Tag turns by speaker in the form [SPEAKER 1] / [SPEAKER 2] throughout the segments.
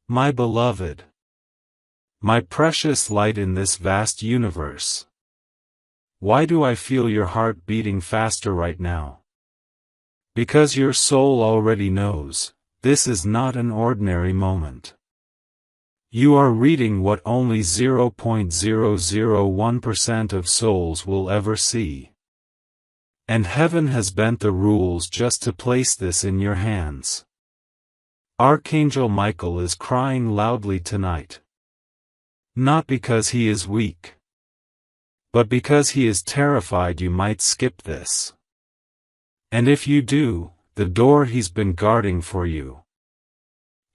[SPEAKER 1] My beloved, my precious light in this vast universe. Why do I feel your heart beating faster right now? Because your soul already knows, this is not an ordinary moment. You are reading what only 0.001% of souls will ever see. And heaven has bent the rules just to place this in your hands. Archangel Michael is crying loudly tonight. Not because he is weak, but because he is terrified you might skip this. And if you do, the door he's been guarding for you,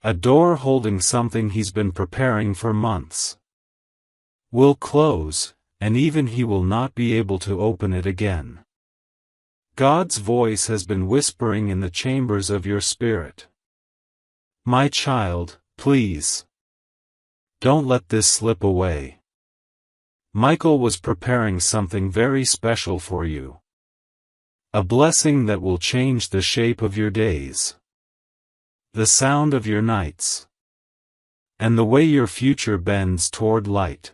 [SPEAKER 1] a door holding something he's been preparing for months, will close, and even he will not be able to open it again. God's voice has been whispering in the chambers of your spirit. My child, please, don't let this slip away. Michael was preparing something very special for you. A blessing that will change the shape of your days, the sound of your nights, and the way your future bends toward light.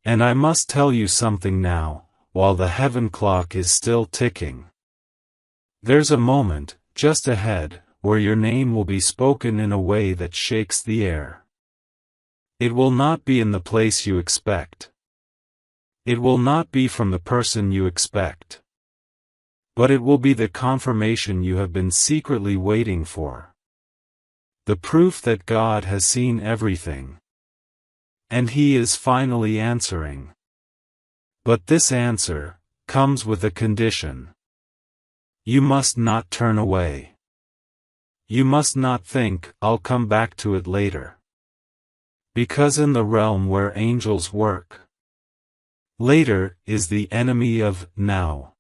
[SPEAKER 1] And I must tell you something now, while the heaven clock is still ticking. There's a moment, just ahead, where your name will be spoken in a way that shakes the air. It will not be in the place you expect. It will not be from the person you expect. But it will be the confirmation you have been secretly waiting for. The proof that God has seen everything. And He is finally answering. But this answer comes with a condition. You must not turn away. You must not think, I'll come back to it later. Because in the realm where angels work, later is the enemy of now.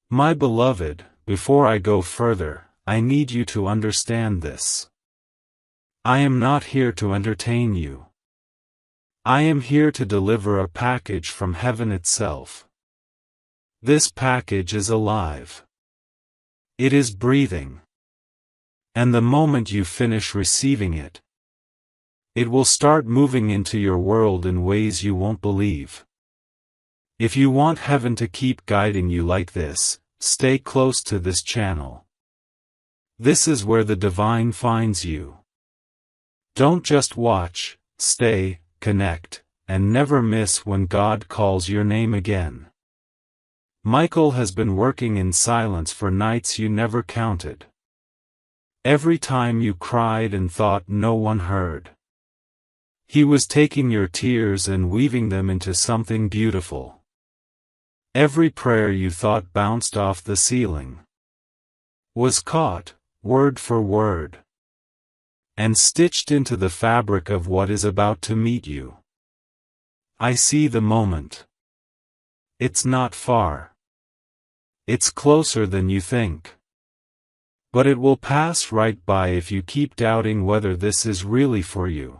[SPEAKER 1] My beloved, before I go further, I need you to understand this. I am not here to entertain you. I am here to deliver a package from heaven itself. This package is alive. It is breathing. And the moment you finish receiving it, it will start moving into your world in ways you won't believe. If you want heaven to keep guiding you like this, stay close to this channel. This is where the divine finds you. Don't just watch, stay, connect, and never miss when God calls your name again. Michael has been working in silence for nights you never counted. Every time you cried and thought no one heard, He was taking your tears and weaving them into something beautiful. Every prayer you thought bounced off the ceiling was caught, word for word, and stitched into the fabric of what is about to meet you. I see the moment. It's not far. It's closer than you think. But it will pass right by if you keep doubting whether this is really for you.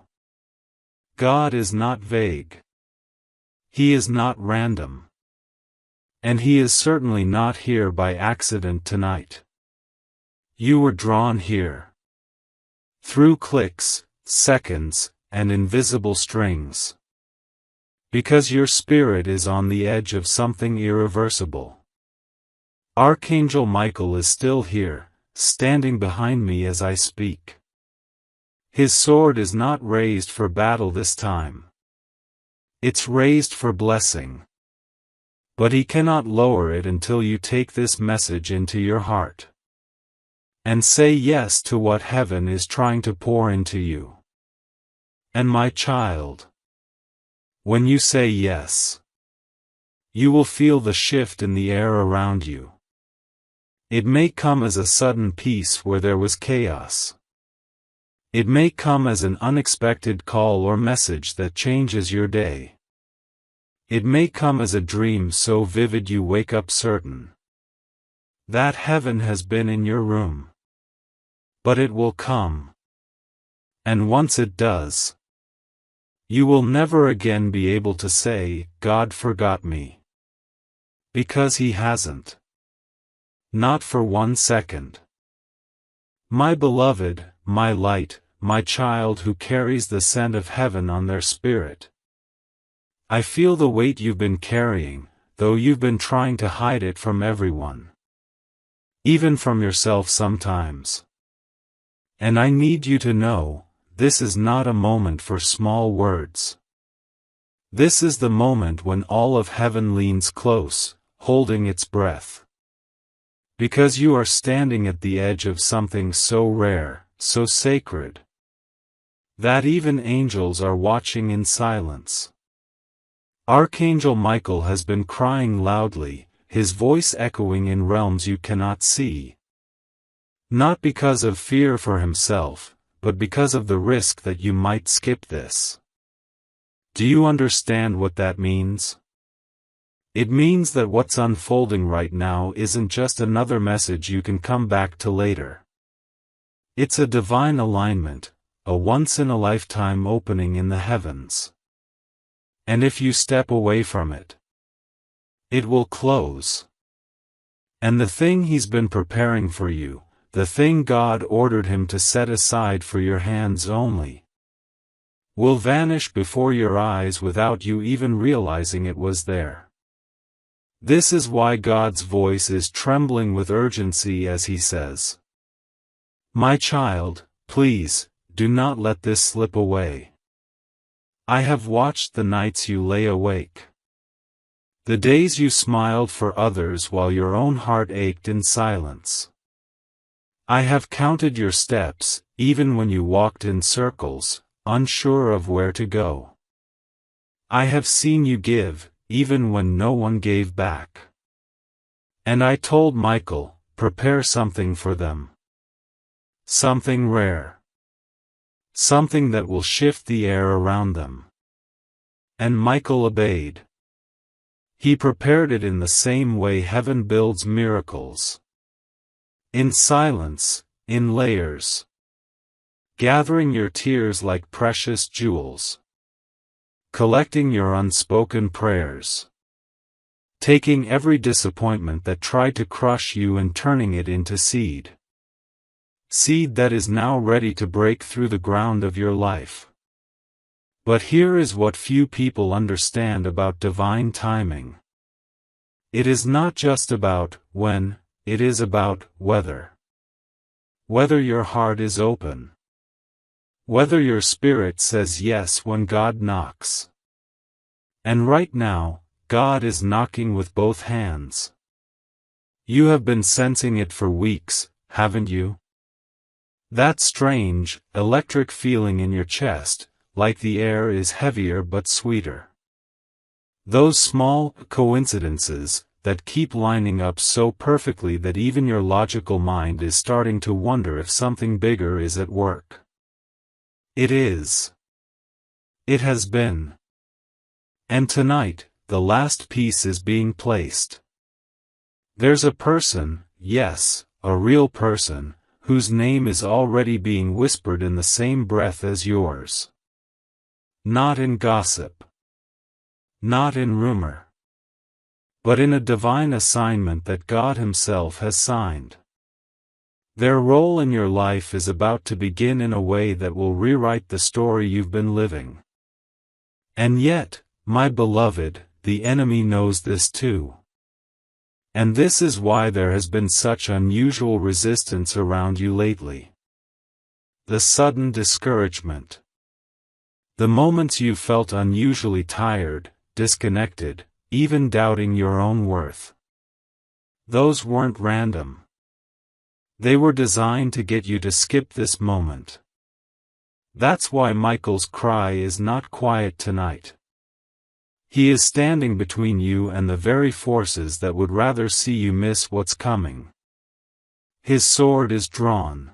[SPEAKER 1] God is not vague. He is not random. And He is certainly not here by accident tonight. You were drawn here. Through clicks, seconds, and invisible strings. Because your spirit is on the edge of something irreversible. Archangel Michael is still here, standing behind me as I speak. His sword is not raised for battle this time. It's raised for blessing. But he cannot lower it until you take this message into your heart. And say yes to what heaven is trying to pour into you. And my child, when you say yes, you will feel the shift in the air around you. It may come as a sudden peace where there was chaos. It may come as an unexpected call or message that changes your day. It may come as a dream so vivid you wake up certain that heaven has been in your room. But it will come. And once it does, you will never again be able to say, God forgot me. Because He hasn't. Not for 1 second. My beloved, my light, my child who carries the scent of heaven on their spirit. I feel the weight you've been carrying, though you've been trying to hide it from everyone. Even from yourself sometimes. And I need you to know, this is not a moment for small words. This is the moment when all of heaven leans close, holding its breath. Because you are standing at the edge of something so rare, so sacred, that even angels are watching in silence. Archangel Michael has been crying loudly, his voice echoing in realms you cannot see. Not because of fear for himself, but because of the risk that you might skip this. Do you understand what that means? It means that what's unfolding right now isn't just another message you can come back to later. It's a divine alignment, a once-in-a-lifetime opening in the heavens. And if you step away from it, it will close. And the thing he's been preparing for you, the thing God ordered him to set aside for your hands only, will vanish before your eyes without you even realizing it was there. This is why God's voice is trembling with urgency as he says, "My child, please, do not let this slip away. I have watched the nights you lay awake. The days you smiled for others while your own heart ached in silence. I have counted your steps, even when you walked in circles, unsure of where to go. I have seen you give, even when no one gave back. And I told Michael, prepare something for them. Something rare. Something that will shift the air around them." And Michael obeyed. He prepared it in the same way heaven builds miracles. In silence, in layers. Gathering your tears like precious jewels. Collecting your unspoken prayers. Taking every disappointment that tried to crush you and turning it into seed. Seed that is now ready to break through the ground of your life. But here is what few people understand about divine timing. It is not just about when, it is about whether. Whether your heart is open. Whether your spirit says yes when God knocks. And right now, God is knocking with both hands. You have been sensing it for weeks, haven't you? That strange, electric feeling in your chest, like the air is heavier but sweeter. Those small coincidences that keep lining up so perfectly that even your logical mind is starting to wonder if something bigger is at work. It is. It has been. And tonight, the last piece is being placed. There's a person, yes, a real person, whose name is already being whispered in the same breath as yours. Not in gossip. Not in rumor. But in a divine assignment that God Himself has signed. Their role in your life is about to begin in a way that will rewrite the story you've been living. And yet, my beloved, the enemy knows this too. And this is why there has been such unusual resistance around you lately. The sudden discouragement. The moments you felt unusually tired, disconnected, even doubting your own worth. Those weren't random. They were designed to get you to skip this moment. That's why Michael's cry is not quiet tonight. He is standing between you and the very forces that would rather see you miss what's coming. His sword is drawn.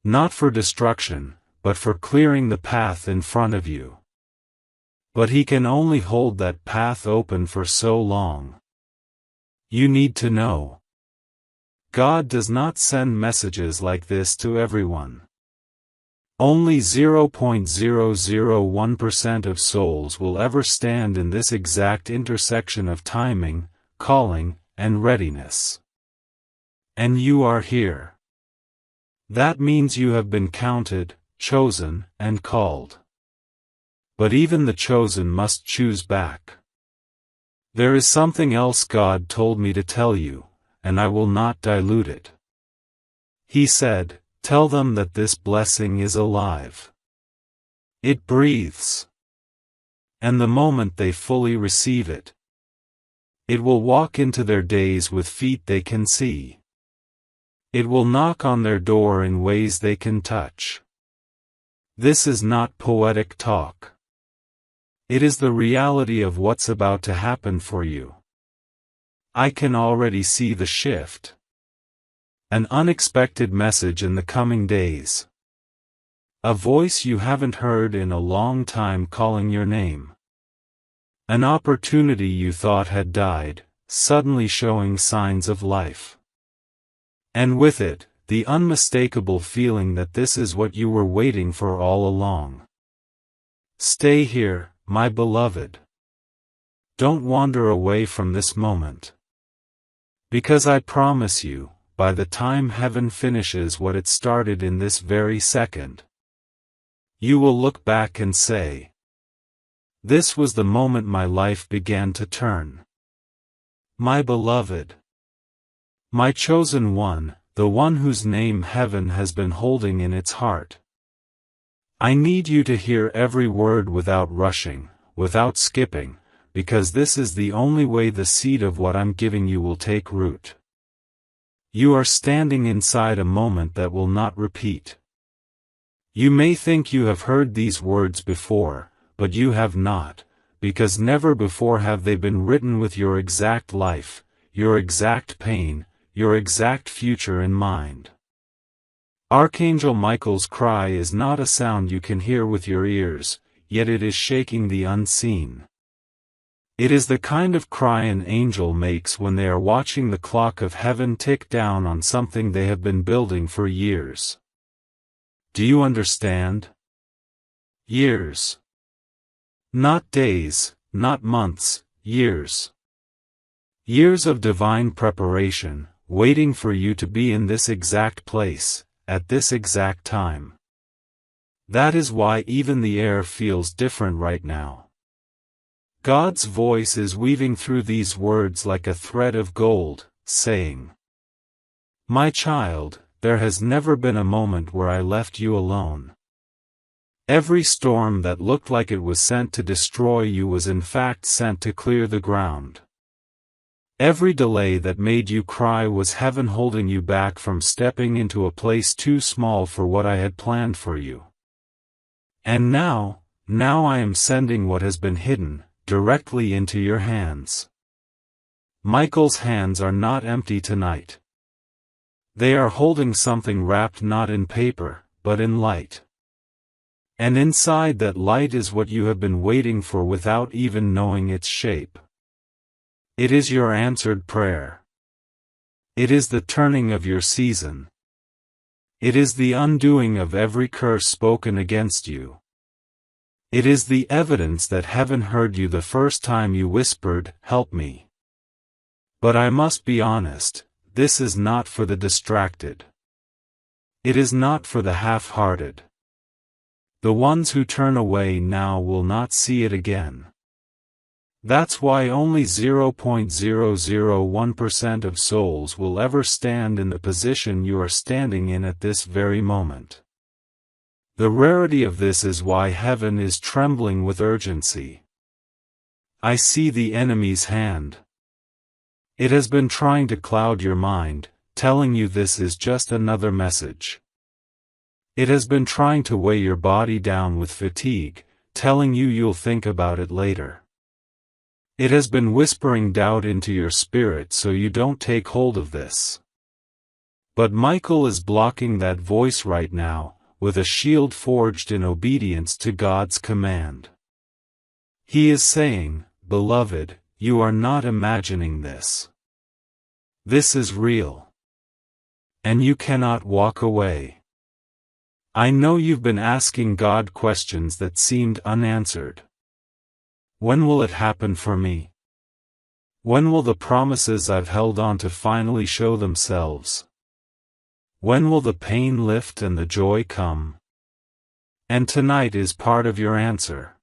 [SPEAKER 1] Not for destruction, but for clearing the path in front of you. But he can only hold that path open for so long. You need to know. God does not send messages like this to everyone. Only 0.001% of souls will ever stand in this exact intersection of timing, calling, and readiness. And you are here. That means you have been counted, chosen, and called. But even the chosen must choose back. There is something else God told me to tell you, and I will not dilute it. He said, tell them that this blessing is alive. It breathes. And the moment they fully receive it, it will walk into their days with feet they can see. It will knock on their door in ways they can touch. This is not poetic talk. It is the reality of what's about to happen for you. I can already see the shift. An unexpected message in the coming days. A voice you haven't heard in a long time calling your name. An opportunity you thought had died, suddenly showing signs of life. And with it, the unmistakable feeling that this is what you were waiting for all along. Stay here, my beloved. Don't wander away from this moment. Because I promise you, by the time heaven finishes what it started in this very second, you will look back and say, this was the moment my life began to turn. My beloved. My chosen one, the one whose name heaven has been holding in its heart. I need you to hear every word without rushing, without skipping, because this is the only way the seed of what I'm giving you will take root. You are standing inside a moment that will not repeat. You may think you have heard these words before, but you have not, because never before have they been written with your exact life, your exact pain, your exact future in mind. Archangel Michael's cry is not a sound you can hear with your ears, yet it is shaking the unseen. It is the kind of cry an angel makes when they are watching the clock of heaven tick down on something they have been building for years. Do you understand? Years. Not days, not months, years. Years of divine preparation, waiting for you to be in this exact place, at this exact time. That is why even the air feels different right now. God's voice is weaving through these words like a thread of gold, saying, my child, there has never been a moment where I left you alone. Every storm that looked like it was sent to destroy you was in fact sent to clear the ground. Every delay that made you cry was heaven holding you back from stepping into a place too small for what I had planned for you. And now I am sending what has been hidden, directly into your hands. Michael's hands are not empty tonight. They are holding something wrapped not in paper, but in light. And inside that light is what you have been waiting for without even knowing its shape. It is your answered prayer. It is the turning of your season. It is the undoing of every curse spoken against you. It is the evidence that heaven heard you the first time you whispered, help me. But I must be honest, this is not for the distracted. It is not for the half-hearted. The ones who turn away now will not see it again. That's why only 0.001% of souls will ever stand in the position you are standing in at this very moment. The rarity of this is why heaven is trembling with urgency. I see the enemy's hand. It has been trying to cloud your mind, telling you this is just another message. It has been trying to weigh your body down with fatigue, telling you you'll think about it later. It has been whispering doubt into your spirit so you don't take hold of this. But Michael is blocking that voice right now, with a shield forged in obedience to God's command. He is saying, beloved, you are not imagining this. This is real. And you cannot walk away. I know you've been asking God questions that seemed unanswered. When will it happen for me? When will the promises I've held on to finally show themselves? When will the pain lift and the joy come? And tonight is part of your answer.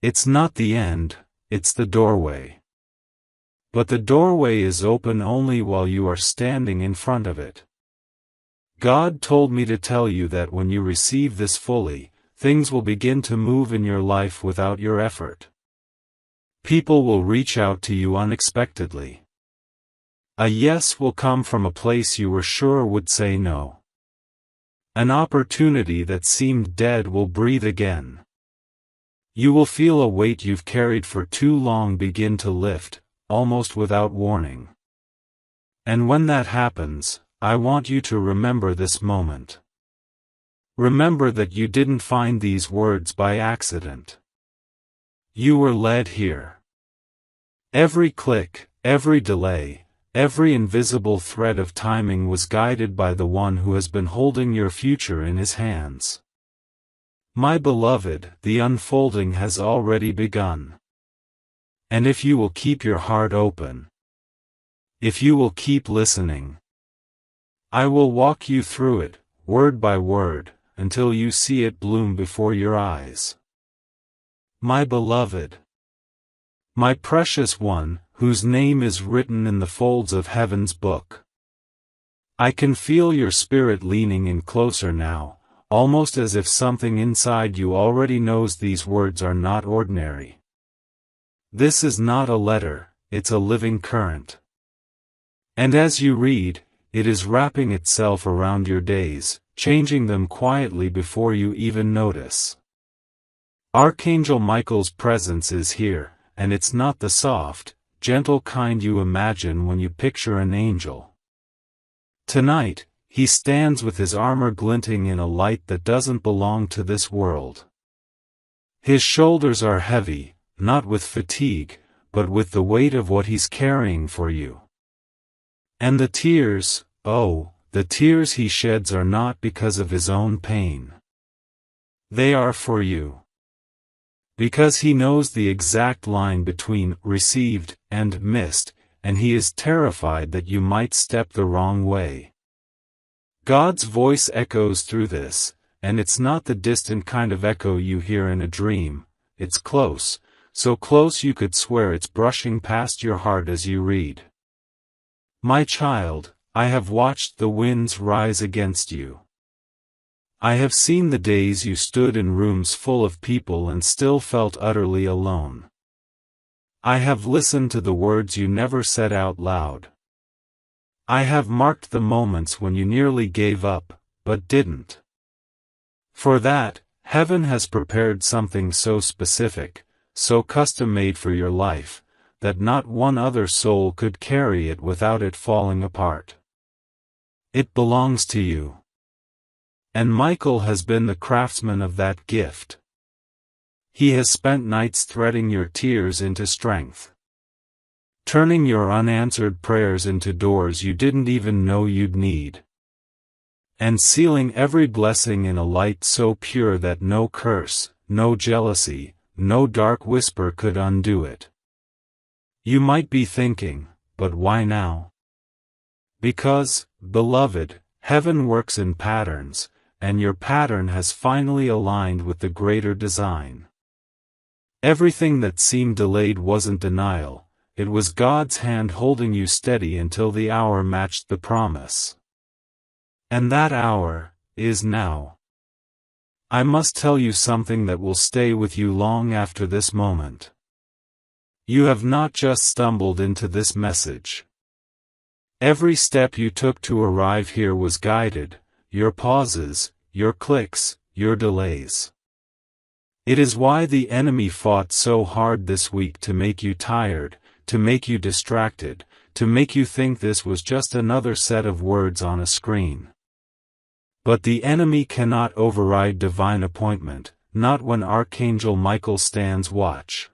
[SPEAKER 1] It's not the end, it's the doorway. But the doorway is open only while you are standing in front of it. God told me to tell you that when you receive this fully, things will begin to move in your life without your effort. People will reach out to you unexpectedly. A yes will come from a place you were sure would say no. An opportunity that seemed dead will breathe again. You will feel a weight you've carried for too long begin to lift, almost without warning. And when that happens, I want you to remember this moment. Remember that you didn't find these words by accident. You were led here. Every click, every delay, every invisible thread of timing was guided by the one who has been holding your future in his hands. My beloved, the unfolding has already begun. And if you will keep your heart open, if you will keep listening, I will walk you through it, word by word, until you see it bloom before your eyes. My beloved, my precious one, whose name is written in the folds of heaven's book. I can feel your spirit leaning in closer now, almost as if something inside you already knows these words are not ordinary. This is not a letter, it's a living current. And as you read, it is wrapping itself around your days, changing them quietly before you even notice. Archangel Michael's presence is here, and it's not the soft, gentle kind you imagine when you picture an angel. Tonight, he stands with his armor glinting in a light that doesn't belong to this world. His shoulders are heavy, not with fatigue, but with the weight of what he's carrying for you. And the tears, oh, the tears he sheds are not because of his own pain. They are for you. Because he knows the exact line between received and missed, and he is terrified that you might step the wrong way. God's voice echoes through this, and it's not the distant kind of echo you hear in a dream, it's close, so close you could swear it's brushing past your heart as you read. My child, I have watched the winds rise against you. I have seen the days you stood in rooms full of people and still felt utterly alone. I have listened to the words you never said out loud. I have marked the moments when you nearly gave up, but didn't. For that, heaven has prepared something so specific, so custom-made for your life, that not one other soul could carry it without it falling apart. It belongs to you. And Michael has been the craftsman of that gift. He has spent nights threading your tears into strength, turning your unanswered prayers into doors you didn't even know you'd need, and sealing every blessing in a light so pure that no curse, no jealousy, no dark whisper could undo it. You might be thinking, but why now? Because, beloved, heaven works in patterns, and your pattern has finally aligned with the greater design. Everything that seemed delayed wasn't denial, it was God's hand holding you steady until the hour matched the promise. And that hour is now. I must tell you something that will stay with you long after this moment. You have not just stumbled into this message. Every step you took to arrive here was guided, your pauses, your clicks, your delays. It is why the enemy fought so hard this week to make you tired, to make you distracted, to make you think this was just another set of words on a screen. But the enemy cannot override divine appointment, not when Archangel Michael stands watch.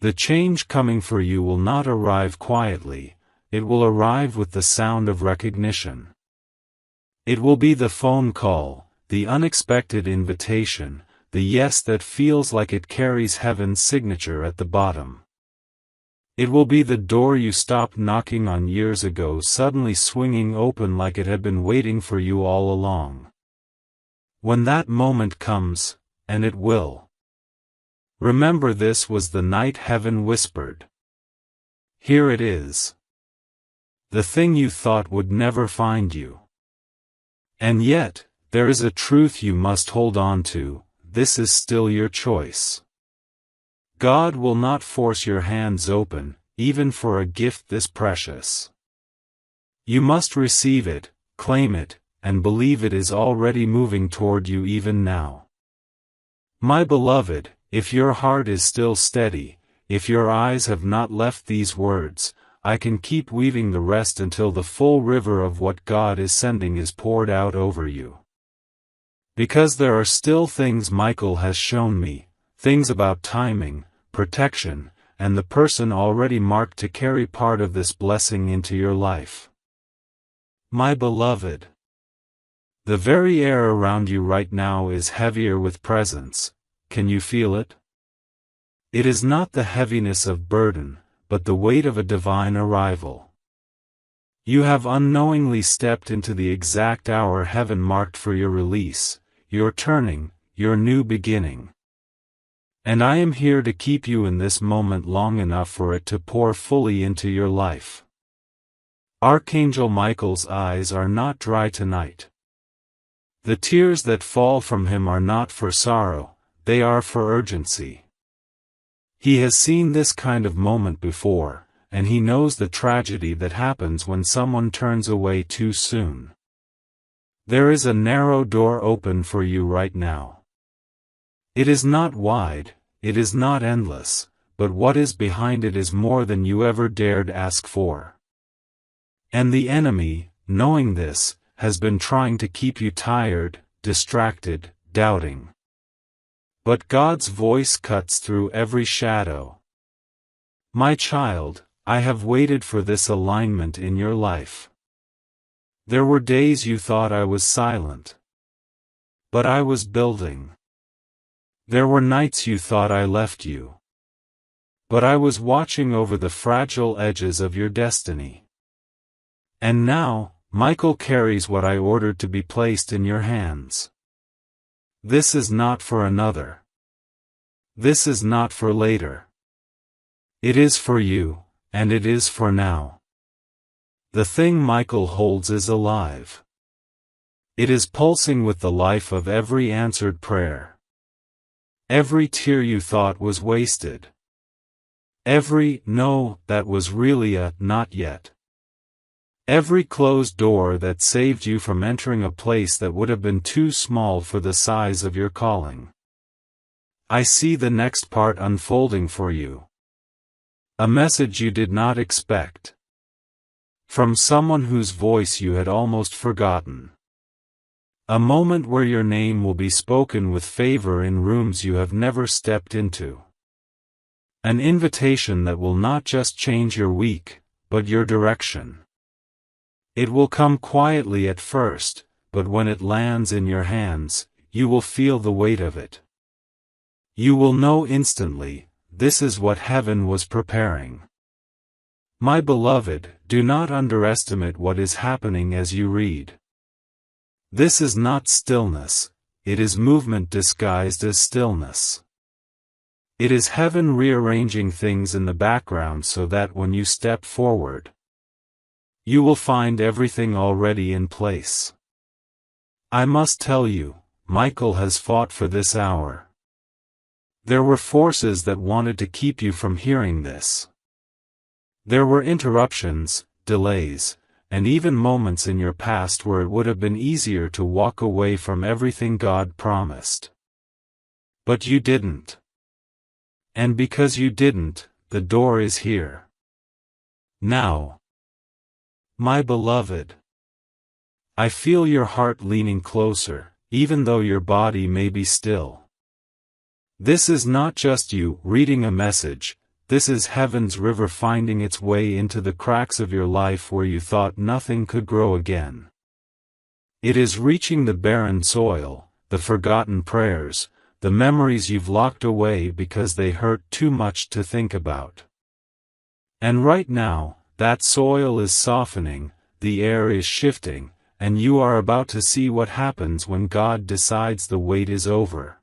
[SPEAKER 1] The change coming for you will not arrive quietly, it will arrive with the sound of recognition. It will be the phone call, the unexpected invitation, the yes that feels like it carries heaven's signature at the bottom. It will be the door you stopped knocking on years ago suddenly swinging open like it had been waiting for you all along. When that moment comes, and it will. Remember, this was the night heaven whispered. Here it is. The thing you thought would never find you. And yet, there is a truth you must hold on to. This is still your choice. God will not force your hands open, even for a gift this precious. You must receive it, claim it, and believe it is already moving toward you even now. My beloved, if your heart is still steady, if your eyes have not left these words, I can keep weaving the rest until the full river of what God is sending is poured out over you. Because there are still things Michael has shown me, things about timing, protection, and the person already marked to carry part of this blessing into your life. My beloved, the very air around you right now is heavier with presence. Can you feel it? It is not the heaviness of burden, but the weight of a divine arrival. You have unknowingly stepped into the exact hour heaven marked for your release, your turning, your new beginning. And I am here to keep you in this moment long enough for it to pour fully into your life. Archangel Michael's eyes are not dry tonight. The tears that fall from him are not for sorrow, they are for urgency. He has seen this kind of moment before, and he knows the tragedy that happens when someone turns away too soon. There is a narrow door open for you right now. It is not wide, it is not endless, but what is behind it is more than you ever dared ask for. And the enemy, knowing this, has been trying to keep you tired, distracted, doubting. But God's voice cuts through every shadow. My child, I have waited for this alignment in your life. There were days you thought I was silent. But I was building. There were nights you thought I left you. But I was watching over the fragile edges of your destiny. And now, Michael carries what I ordered to be placed in your hands. This is not for another. This is not for later. It is for you, and it is for now. The thing Michael holds is alive. It is pulsing with the life of every answered prayer. Every tear you thought was wasted. Every no that was really a not yet. Every closed door that saved you from entering a place that would have been too small for the size of your calling. I see the next part unfolding for you. A message you did not expect. From someone whose voice you had almost forgotten. A moment where your name will be spoken with favor in rooms you have never stepped into. An invitation that will not just change your week, but your direction. It will come quietly at first, but when it lands in your hands, you will feel the weight of it. You will know instantly, this is what heaven was preparing. My beloved, do not underestimate what is happening as you read. This is not stillness, it is movement disguised as stillness. It is heaven rearranging things in the background so that when you step forward, you will find everything already in place. I must tell you, Michael has fought for this hour. There were forces that wanted to keep you from hearing this. There were interruptions, delays, and even moments in your past where it would have been easier to walk away from everything God promised. But you didn't. And because you didn't, the door is here. Now. My beloved. I feel your heart leaning closer, even though your body may be still. This is not just you reading a message, this is heaven's river finding its way into the cracks of your life where you thought nothing could grow again. It is reaching the barren soil, the forgotten prayers, the memories you've locked away because they hurt too much to think about. And right now, that soil is softening, the air is shifting, and you are about to see what happens when God decides the wait is over.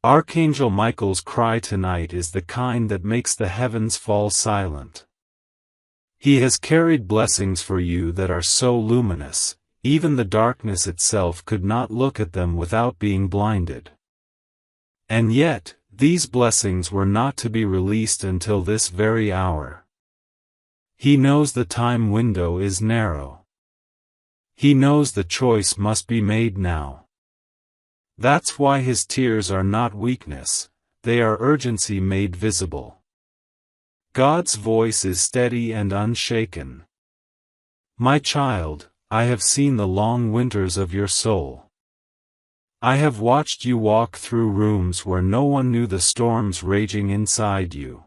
[SPEAKER 1] Archangel Michael's cry tonight is the kind that makes the heavens fall silent. He has carried blessings for you that are so luminous, even the darkness itself could not look at them without being blinded. And yet, these blessings were not to be released until this very hour. He knows the time window is narrow. He knows the choice must be made now. That's why his tears are not weakness, they are urgency made visible. God's voice is steady and unshaken. My child, I have seen the long winters of your soul. I have watched you walk through rooms where no one knew the storms raging inside you.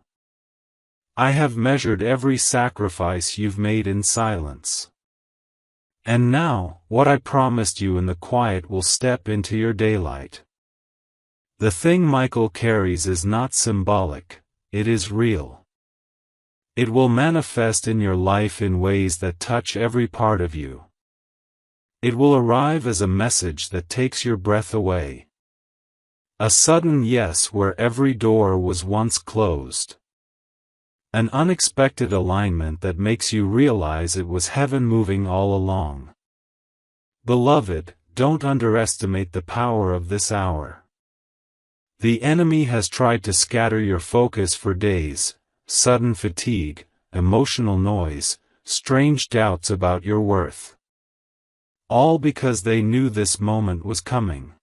[SPEAKER 1] I have measured every sacrifice you've made in silence. And now, what I promised you in the quiet will step into your daylight. The thing Michael carries is not symbolic, it is real. It will manifest in your life in ways that touch every part of you. It will arrive as a message that takes your breath away. A sudden yes where every door was once closed. An unexpected alignment that makes you realize it was heaven moving all along. Beloved, don't underestimate the power of this hour. The enemy has tried to scatter your focus for days, sudden fatigue, emotional noise, strange doubts about your worth. All because they knew this moment was coming.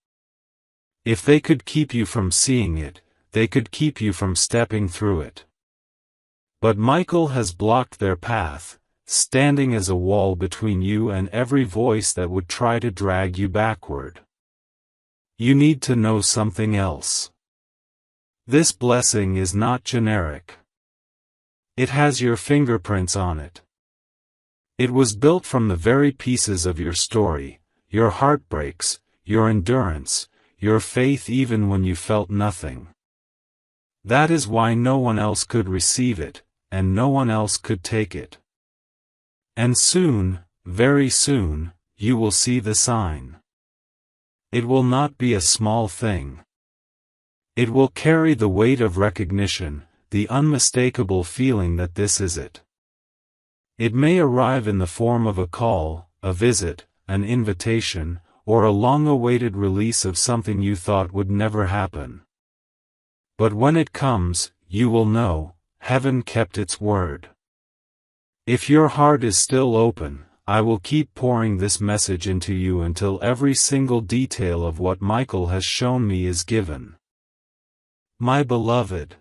[SPEAKER 1] If they could keep you from seeing it, they could keep you from stepping through it. But Michael has blocked their path, standing as a wall between you and every voice that would try to drag you backward. You need to know something else. This blessing is not generic. It has your fingerprints on it. It was built from the very pieces of your story, your heartbreaks, your endurance, your faith even when you felt nothing. That is why no one else could receive it, and no one else could take it. And soon, very soon, you will see the sign. It will not be a small thing. It will carry the weight of recognition, the unmistakable feeling that this is it. It may arrive in the form of a call, a visit, an invitation, or a long-awaited release of something you thought would never happen. But when it comes, you will know, heaven kept its word. If your heart is still open, I will keep pouring this message into you until every single detail of what Michael has shown me is given. My beloved,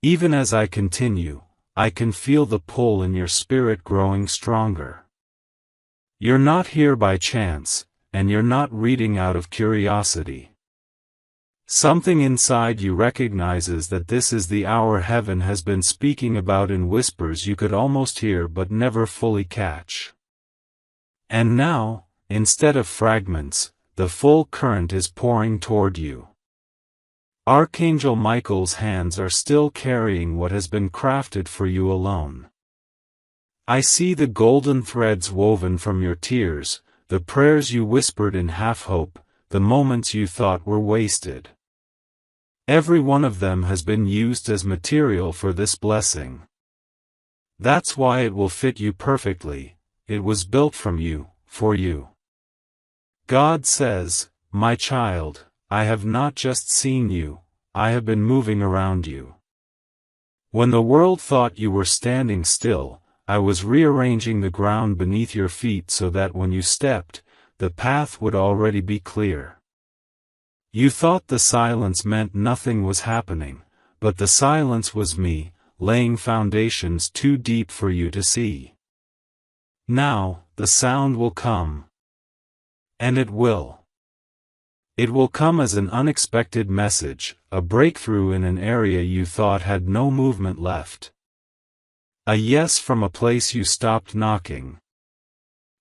[SPEAKER 1] even as I continue, I can feel the pull in your spirit growing stronger. You're not here by chance, and you're not reading out of curiosity. Something inside you recognizes that this is the hour heaven has been speaking about in whispers you could almost hear but never fully catch. And now, instead of fragments, the full current is pouring toward you. Archangel Michael's hands are still carrying what has been crafted for you alone. I see the golden threads woven from your tears, the prayers you whispered in half-hope, the moments you thought were wasted. Every one of them has been used as material for this blessing. That's why it will fit you perfectly, it was built from you, for you. God says, my child, I have not just seen you, I have been moving around you. When the world thought you were standing still, I was rearranging the ground beneath your feet so that when you stepped, the path would already be clear. You thought the silence meant nothing was happening, but the silence was me, laying foundations too deep for you to see. Now, the sound will come. And it will. It will come as an unexpected message, a breakthrough in an area you thought had no movement left. A yes from a place you stopped knocking.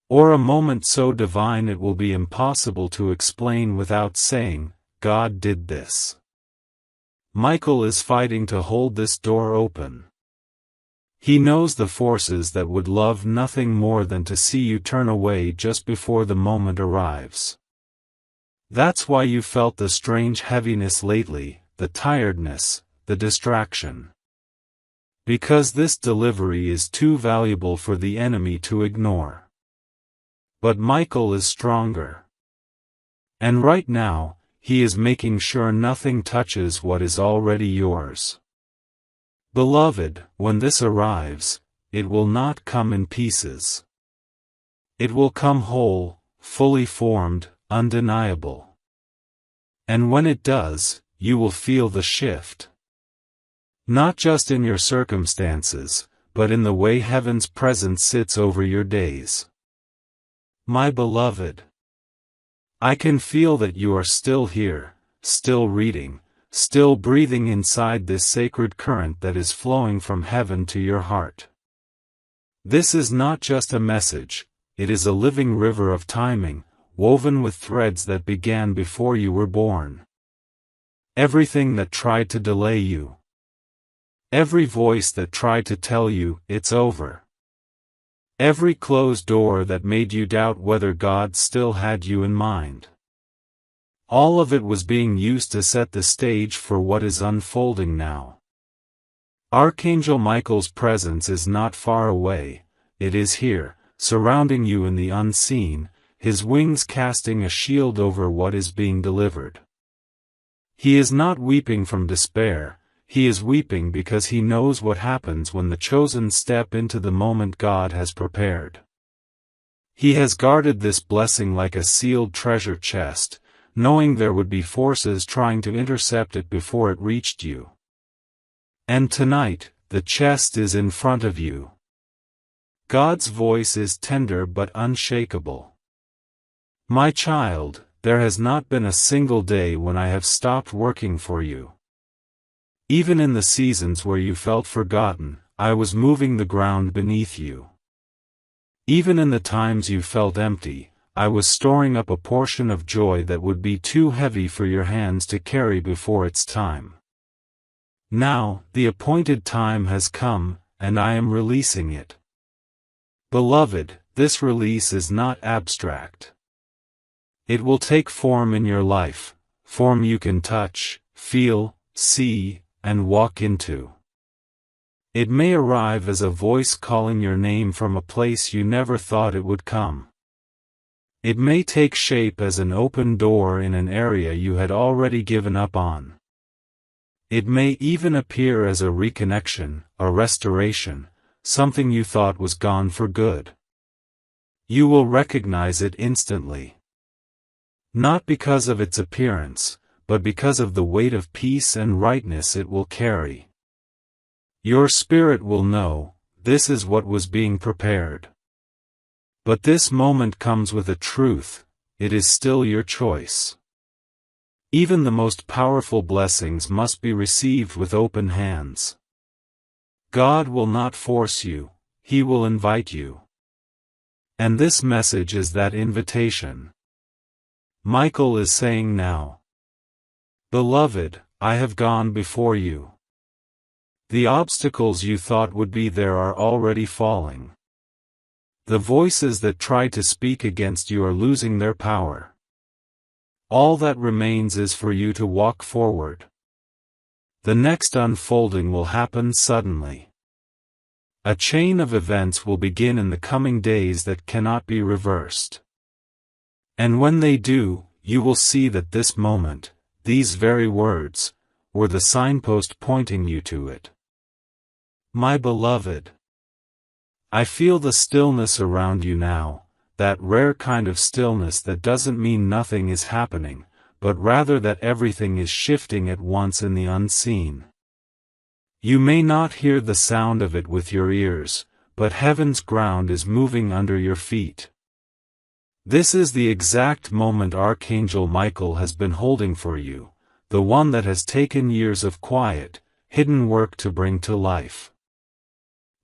[SPEAKER 1] Or a moment so divine it will be impossible to explain without saying, God did this. Michael is fighting to hold this door open. He knows the forces that would love nothing more than to see you turn away just before the moment arrives. That's why you felt the strange heaviness lately, the tiredness, the distraction. Because this delivery is too valuable for the enemy to ignore. But Michael is stronger. And right now, he is making sure nothing touches what is already yours. Beloved, when this arrives, it will not come in pieces. It will come whole, fully formed, undeniable. And when it does, you will feel the shift. Not just in your circumstances, but in the way heaven's presence sits over your days. My beloved, I can feel that you are still here, still reading, still breathing inside this sacred current that is flowing from heaven to your heart. This is not just a message, it is a living river of timing, woven with threads that began before you were born. Everything that tried to delay you. Every voice that tried to tell you, it's over. Every closed door that made you doubt whether God still had you in mind. All of it was being used to set the stage for what is unfolding now. Archangel Michael's presence is not far away, it is here, surrounding you in the unseen, his wings casting a shield over what is being delivered. He is not weeping from despair, he is weeping because he knows what happens when the chosen step into the moment God has prepared. He has guarded this blessing like a sealed treasure chest, knowing there would be forces trying to intercept it before it reached you. And tonight, the chest is in front of you. God's voice is tender but unshakable. My child, there has not been a single day when I have stopped working for you. Even in the seasons where you felt forgotten, I was moving the ground beneath you. Even in the times you felt empty, I was storing up a portion of joy that would be too heavy for your hands to carry before its time. Now, the appointed time has come, and I am releasing it. Beloved, this release is not abstract. It will take form in your life, form you can touch, feel, see, and walk into. It may arrive as a voice calling your name from a place you never thought it would come. It may take shape as an open door in an area you had already given up on. It may even appear as a reconnection, a restoration, something you thought was gone for good. You will recognize it instantly. Not because of its appearance, but because of the weight of peace and rightness it will carry. Your spirit will know, this is what was being prepared. But this moment comes with a truth, it is still your choice. Even the most powerful blessings must be received with open hands. God will not force you, He will invite you. And this message is that invitation. Michael is saying now, Beloved, I have gone before you. The obstacles you thought would be there are already falling. The voices that try to speak against you are losing their power. All that remains is for you to walk forward. The next unfolding will happen suddenly. A chain of events will begin in the coming days that cannot be reversed. And when they do, you will see that this moment, these very words, were the signpost pointing you to it. My beloved, I feel the stillness around you now, that rare kind of stillness that doesn't mean nothing is happening, but rather that everything is shifting at once in the unseen. You may not hear the sound of it with your ears, but heaven's ground is moving under your feet. This is the exact moment Archangel Michael has been holding for you, the one that has taken years of quiet, hidden work to bring to life.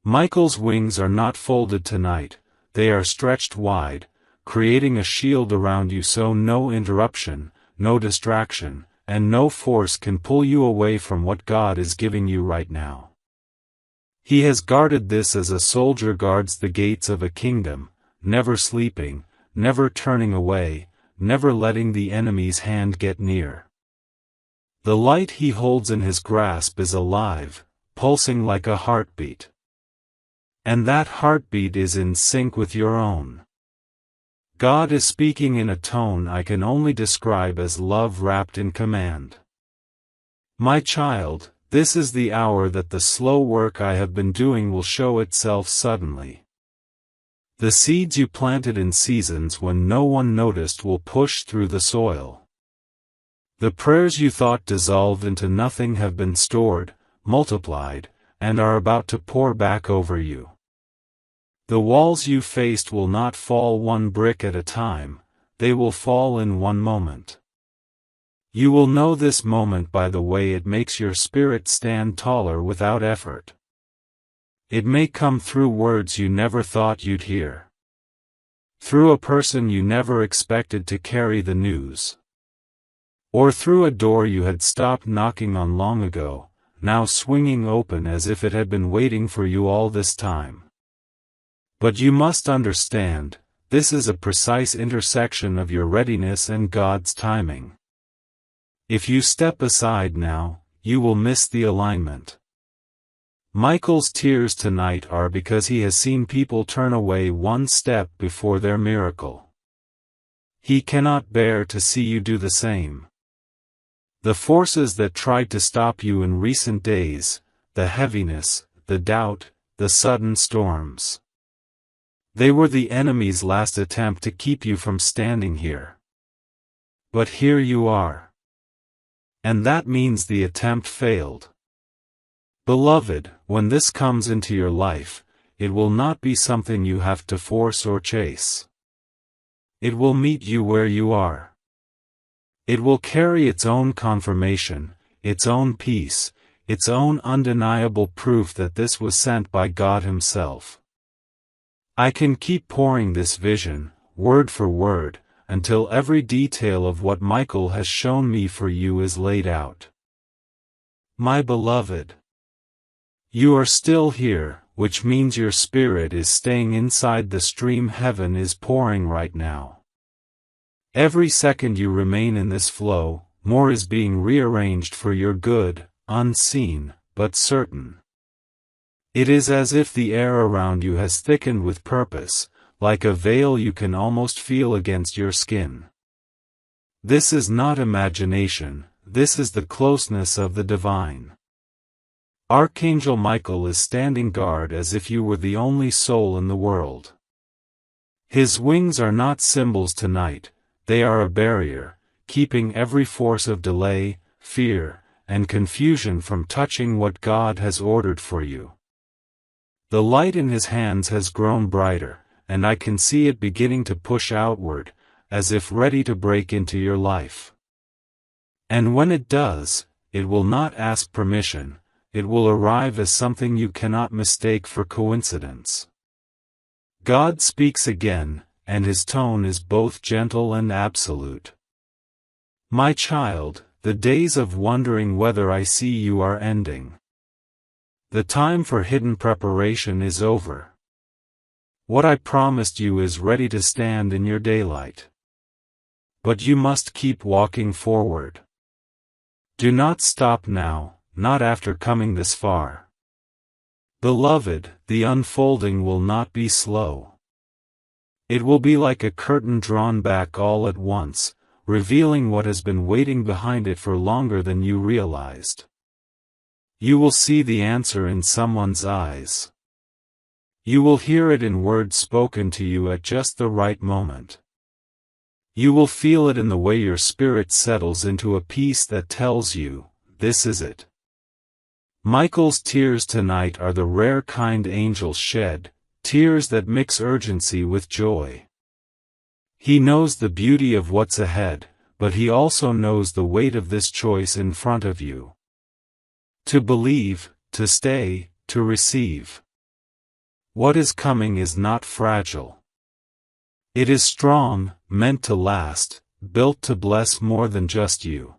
[SPEAKER 1] Michael's wings are not folded tonight, they are stretched wide, creating a shield around you so no interruption, no distraction, and no force can pull you away from what God is giving you right now. He has guarded this as a soldier guards the gates of a kingdom, never sleeping, never turning away, never letting the enemy's hand get near. The light he holds in his grasp is alive, pulsing like a heartbeat. And that heartbeat is in sync with your own. God is speaking in a tone I can only describe as love wrapped in command. My child, this is the hour that the slow work I have been doing will show itself suddenly. The seeds you planted in seasons when no one noticed will push through the soil. The prayers you thought dissolved into nothing have been stored, multiplied, and are about to pour back over you. The walls you faced will not fall one brick at a time, they will fall in one moment. You will know this moment by the way it makes your spirit stand taller without effort. It may come through words you never thought you'd hear. Through a person you never expected to carry the news. Or through a door you had stopped knocking on long ago, now swinging open as if it had been waiting for you all this time. But you must understand, this is a precise intersection of your readiness and God's timing. If you step aside now, you will miss the alignment. Michael's tears tonight are because he has seen people turn away one step before their miracle. He cannot bear to see you do the same. The forces that tried to stop you in recent days, the heaviness, the doubt, the sudden storms. They were the enemy's last attempt to keep you from standing here. But here you are. And that means the attempt failed. Beloved, when this comes into your life, it will not be something you have to force or chase. It will meet you where you are. It will carry its own confirmation, its own peace, its own undeniable proof that this was sent by God Himself. I can keep pouring this vision, word for word, until every detail of what Michael has shown me for you is laid out. My beloved, you are still here, which means your spirit is staying inside the stream heaven is pouring right now. Every second you remain in this flow, more is being rearranged for your good, unseen, but certain. It is as if the air around you has thickened with purpose, like a veil you can almost feel against your skin. This is not imagination, this is the closeness of the divine. Archangel Michael is standing guard as if you were the only soul in the world. His wings are not symbols tonight, they are a barrier, keeping every force of delay, fear, and confusion from touching what God has ordered for you. The light in his hands has grown brighter, and I can see it beginning to push outward, as if ready to break into your life. And when it does, it will not ask permission, it will arrive as something you cannot mistake for coincidence. God speaks again, and his tone is both gentle and absolute. My child, the days of wondering whether I see you are ending. The time for hidden preparation is over. What I promised you is ready to stand in your daylight. But you must keep walking forward. Do not stop now, not after coming this far. Beloved, the unfolding will not be slow. It will be like a curtain drawn back all at once, revealing what has been waiting behind it for longer than you realized. You will see the answer in someone's eyes. You will hear it in words spoken to you at just the right moment. You will feel it in the way your spirit settles into a peace that tells you, this is it. Michael's tears tonight are the rare kind angels shed, tears that mix urgency with joy. He knows the beauty of what's ahead, but he also knows the weight of this choice in front of you. To believe, to stay, to receive. What is coming is not fragile. It is strong, meant to last, built to bless more than just you.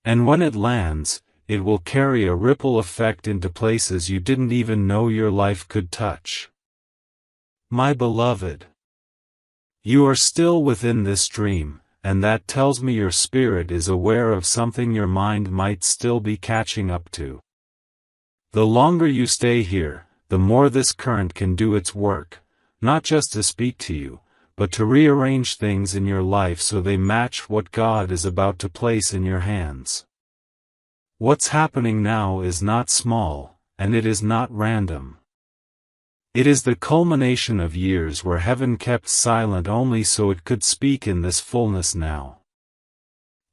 [SPEAKER 1] And when it lands, it will carry a ripple effect into places you didn't even know your life could touch. My beloved, you are still within this dream, and that tells me your spirit is aware of something your mind might still be catching up to. The longer you stay here, the more this current can do its work, not just to speak to you, but to rearrange things in your life so they match what God is about to place in your hands. What's happening now is not small, and it is not random. It is the culmination of years where heaven kept silent only so it could speak in this fullness now.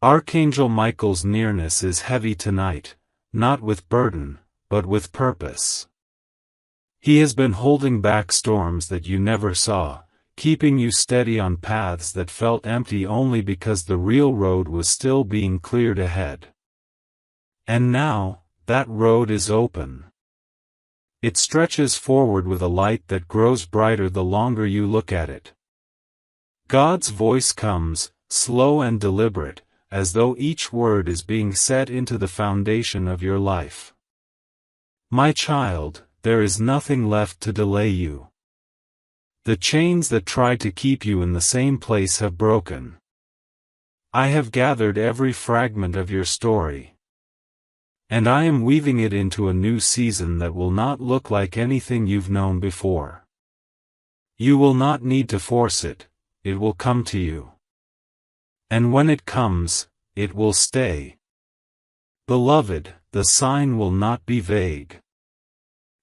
[SPEAKER 1] Archangel Michael's nearness is heavy tonight, not with burden, but with purpose. He has been holding back storms that you never saw, keeping you steady on paths that felt empty only because the real road was still being cleared ahead. And now, that road is open. It stretches forward with a light that grows brighter the longer you look at it. God's voice comes, slow and deliberate, as though each word is being set into the foundation of your life. My child, there is nothing left to delay you. The chains that tried to keep you in the same place have broken. I have gathered every fragment of your story. And I am weaving it into a new season that will not look like anything you've known before. You will not need to force it, it will come to you. And when it comes, it will stay. Beloved, the sign will not be vague.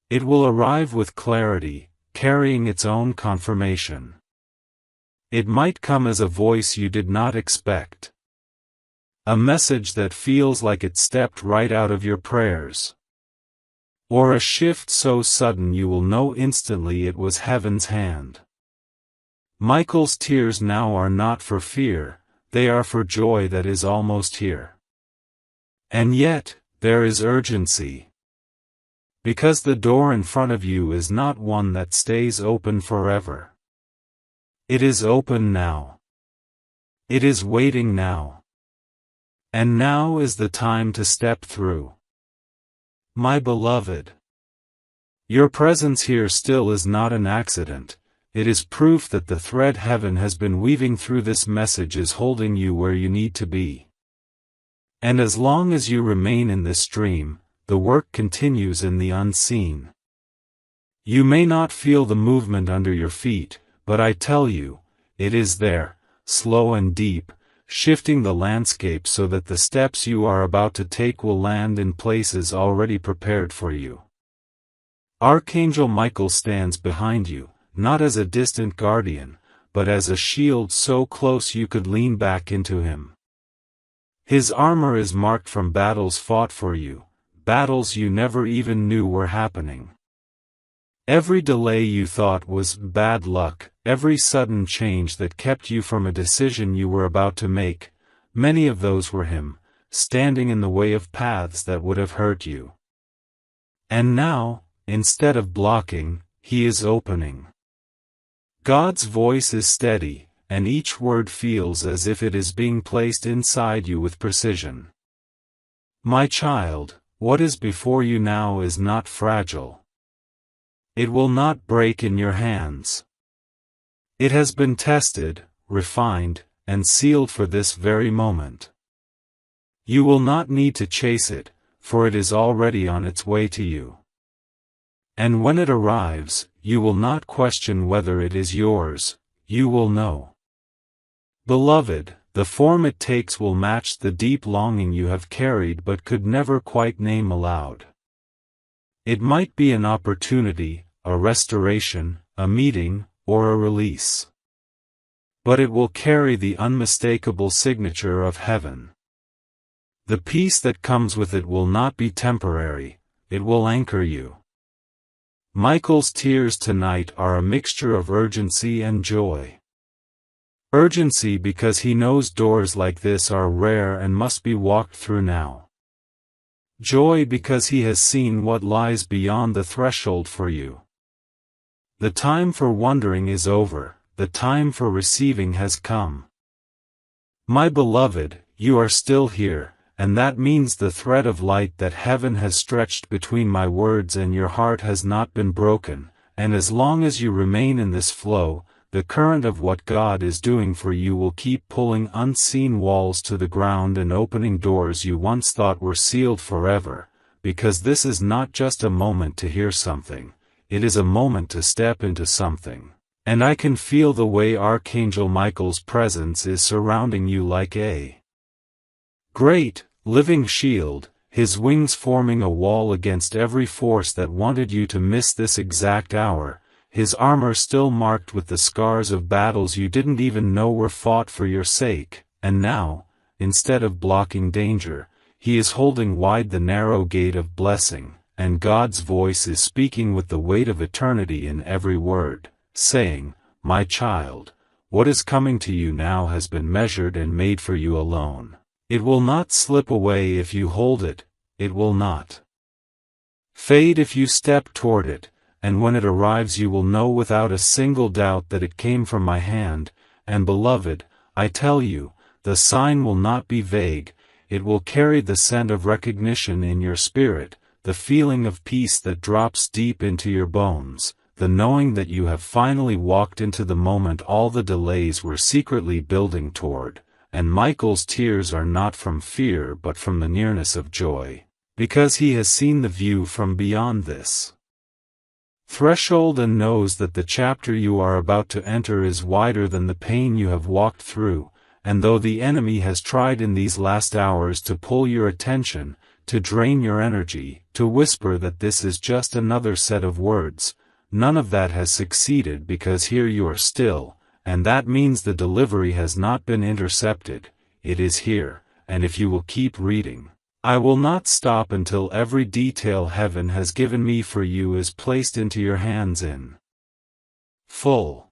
[SPEAKER 1] It will arrive with clarity, carrying its own confirmation. It might come as a voice you did not expect. A message that feels like it stepped right out of your prayers. Or a shift so sudden you will know instantly it was heaven's hand. Michael's tears now are not for fear, they are for joy that is almost here. And yet, there is urgency. Because the door in front of you is not one that stays open forever. It is open now. It is waiting now. And now is the time to step through. My beloved, your presence here still is not an accident, it is proof that the thread heaven has been weaving through this message is holding you where you need to be. And as long as you remain in this dream, the work continues in the unseen. You may not feel the movement under your feet, but I tell you, it is there, slow and deep, shifting the landscape so that the steps you are about to take will land in places already prepared for you. Archangel Michael stands behind you, not as a distant guardian, but as a shield so close you could lean back into him. His armor is marked from battles fought for you, battles you never even knew were happening. Every delay you thought was bad luck, every sudden change that kept you from a decision you were about to make, many of those were him, standing in the way of paths that would have hurt you. And now, instead of blocking, he is opening. God's voice is steady, and each word feels as if it is being placed inside you with precision. My child, what is before you now is not fragile. It will not break in your hands. It has been tested, refined, and sealed for this very moment. You will not need to chase it, for it is already on its way to you. And when it arrives, you will not question whether it is yours, you will know. Beloved, the form it takes will match the deep longing you have carried but could never quite name aloud. It might be an opportunity, a restoration, a meeting, or a release. But it will carry the unmistakable signature of heaven. The peace that comes with it will not be temporary, it will anchor you. Michael's tears tonight are a mixture of urgency and joy. Urgency because he knows doors like this are rare and must be walked through now. Joy because he has seen what lies beyond the threshold for you. The time for wondering is over, the time for receiving has come. My beloved, you are still here, and that means the thread of light that heaven has stretched between my words and your heart has not been broken, and as long as you remain in this flow, the current of what God is doing for you will keep pulling unseen walls to the ground and opening doors you once thought were sealed forever, because this is not just a moment to hear something, it is a moment to step into something. And I can feel the way Archangel Michael's presence is surrounding you like a great, living shield, his wings forming a wall against every force that wanted you to miss this exact hour, his armor still marked with the scars of battles you didn't even know were fought for your sake, and now, instead of blocking danger, he is holding wide the narrow gate of blessing, and God's voice is speaking with the weight of eternity in every word, saying, "My child, what is coming to you now has been measured and made for you alone. It will not slip away if you hold it, it will not fade if you step toward it, and when it arrives you will know without a single doubt that it came from my hand, and beloved, I tell you, the sign will not be vague, it will carry the scent of recognition in your spirit, the feeling of peace that drops deep into your bones, the knowing that you have finally walked into the moment all the delays were secretly building toward. And Michael's tears are not from fear but from the nearness of joy, because he has seen the view from beyond this threshold and knows that the chapter you are about to enter is wider than the pain you have walked through, and though the enemy has tried in these last hours to pull your attention, to drain your energy, to whisper that this is just another set of words, none of that has succeeded because here you are still. And that means the delivery has not been intercepted, it is here, and if you will keep reading, I will not stop until every detail heaven has given me for you is placed into your hands in full.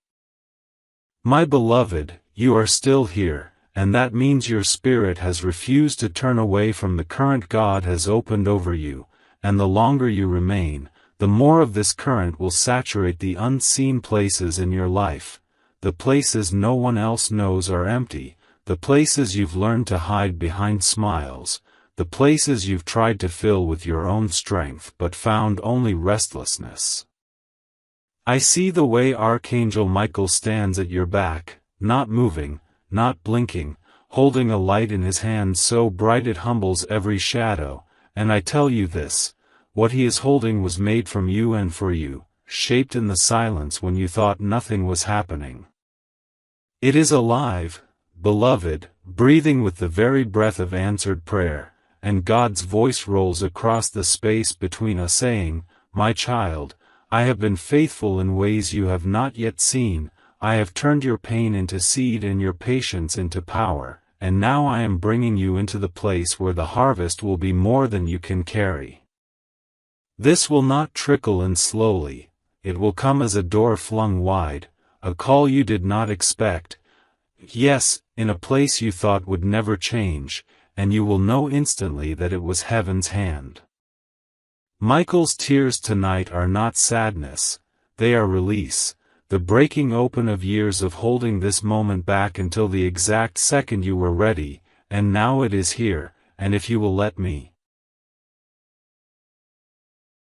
[SPEAKER 1] My beloved, you are still here, and that means your spirit has refused to turn away from the current God has opened over you, and the longer you remain, the more of this current will saturate the unseen places in your life. The places no one else knows are empty, the places you've learned to hide behind smiles, the places you've tried to fill with your own strength but found only restlessness. I see the way Archangel Michael stands at your back, not moving, not blinking, holding a light in his hand so bright it humbles every shadow, and I tell you this, what he is holding was made from you and for you, shaped in the silence when you thought nothing was happening. It is alive, beloved, breathing with the very breath of answered prayer, and God's voice rolls across the space between us saying, "My child, I have been faithful in ways you have not yet seen, I have turned your pain into seed and your patience into power, and now I am bringing you into the place where the harvest will be more than you can carry. This will not trickle in slowly, it will come as a door flung wide, a call you did not expect, yes, in a place you thought would never change, and you will know instantly that it was heaven's hand." Michael's tears tonight are not sadness, they are release, the breaking open of years of holding this moment back until the exact second you were ready, and now it is here, and if you will let me,